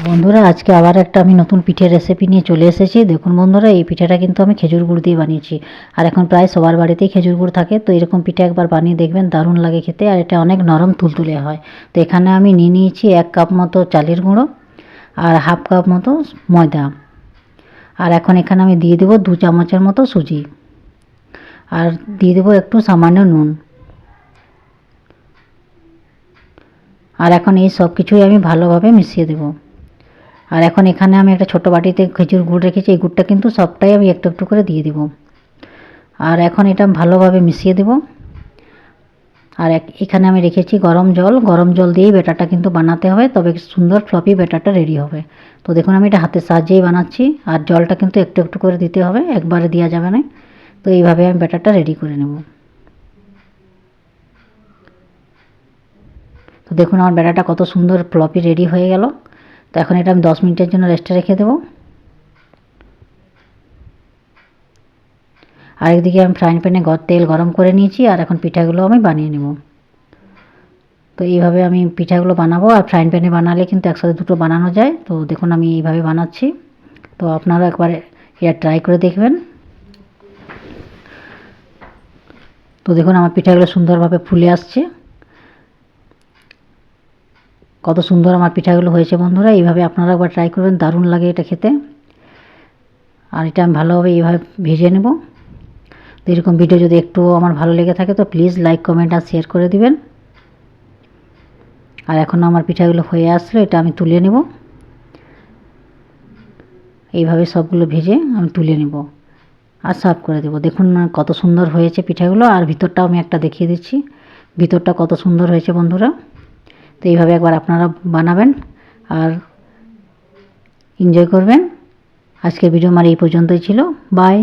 বন্ধুরা আজকে আবার একটা আমি নতুন পিঠের রেসিপি নিয়ে চলে এসেছি। দেখুন বন্ধুরা, এই পিঠাটা কিন্তু আমি খেজুর গুড় দিয়ে বানিয়েছি। আর এখন প্রায় সবার বাড়িতেই খেজুর গুড় থাকে, তো এরকম পিঠা একবার বানিয়ে দেখবেন, দারুণ লাগে খেতে। আর এটা অনেক নরম তুলতুলে হয়। তো এখানে আমি নিয়ে নিয়েছি 1 কাপ মতো চালের গুঁড়ো আর হাফ কাপ মতো ময়দা। আর এখন এখানে আমি দিয়ে দেবো 2 চামচের মতো সুজি, আর দিয়ে দেবো একটু সামান্য নুন। আর এখন এই সব কিছুই আমি ভালোভাবে মিশিয়ে দেবো। আর এখন এখানে আমি একটা ছোটো বাটিতে খেজুর গুড় রেখেছি, এই গুড়টা কিন্তু সবটাই আমি একটু একটু করে দিয়ে দিব। আর এখন এটা ভালোভাবে মিশিয়ে দেব। আর এখানে আমি রেখেছি গরম জল দিয়েই ব্যাটারটা কিন্তু বানাতে হবে, তবে সুন্দর ফ্লপি ব্যাটারটা রেডি হবে। তো দেখুন আমি এটা হাতের সাহায্যেই বানাচ্ছি, আর জলটা কিন্তু একটু একটু করে দিতে হবে, একবারে দেওয়া যাবে না। তো এইভাবে আমি ব্যাটারটা রেডি করে নেব। তো দেখুন আমার ব্যাটারটা কত সুন্দর ফ্লপি রেডি হয়ে গেল। তো এখন এটা আমি 10 মিনিটের জন্য রেস্টে রেখে দেবো। আরেকদিকে আমি ফ্রাইং প্যানে তেল গরম করে নিয়েছি, আর এখন পিঠাগুলো আমি বানিয়ে নেব। তো এইভাবে আমি পিঠাগুলো বানাবো, আর ফ্রাইং প্যানে বানালে কিন্তু একসাথে দুটো বানানো যায়। তো দেখুন আমি এইভাবে বানাচ্ছি, তো আপনারা একবার এটা ট্রাই করে দেখবেন। তো দেখুন আমার পিঠাগুলো সুন্দরভাবে ফুলে আসছে। কত সুন্দর আমার পিঠাগুলো হয়েছে বন্ধুরা, এইভাবে আপনারা একবার ট্রাই করবেন, দারুণ লাগে এটা খেতে। আর এটা আমি ভালোভাবে এইভাবে ভেজে নেব। তো এরকম ভিডিও যদি একটু আমার ভালো লেগে থাকে তো প্লিজ লাইক কমেন্ট আর শেয়ার করে দিবেন। আর এখন আমার পিঠাগুলো হয়ে আসলো, এটা আমি তুলে নেব। এইভাবে সবগুলো ভেজে আমি তুলে নেব আর সার্ভ করে দেব। দেখুন কত সুন্দর হয়েছে পিঠাগুলো। আর ভিতরটাও আমি একটা দেখিয়ে দিচ্ছি, ভিতরটা কত সুন্দর হয়েছে বন্ধুরা। তো এইভাবে একবার আপনারা বানাবেন আর এনজয় করবেন। আজকের ভিডিও আমার এই পর্যন্তই ছিল। বাই।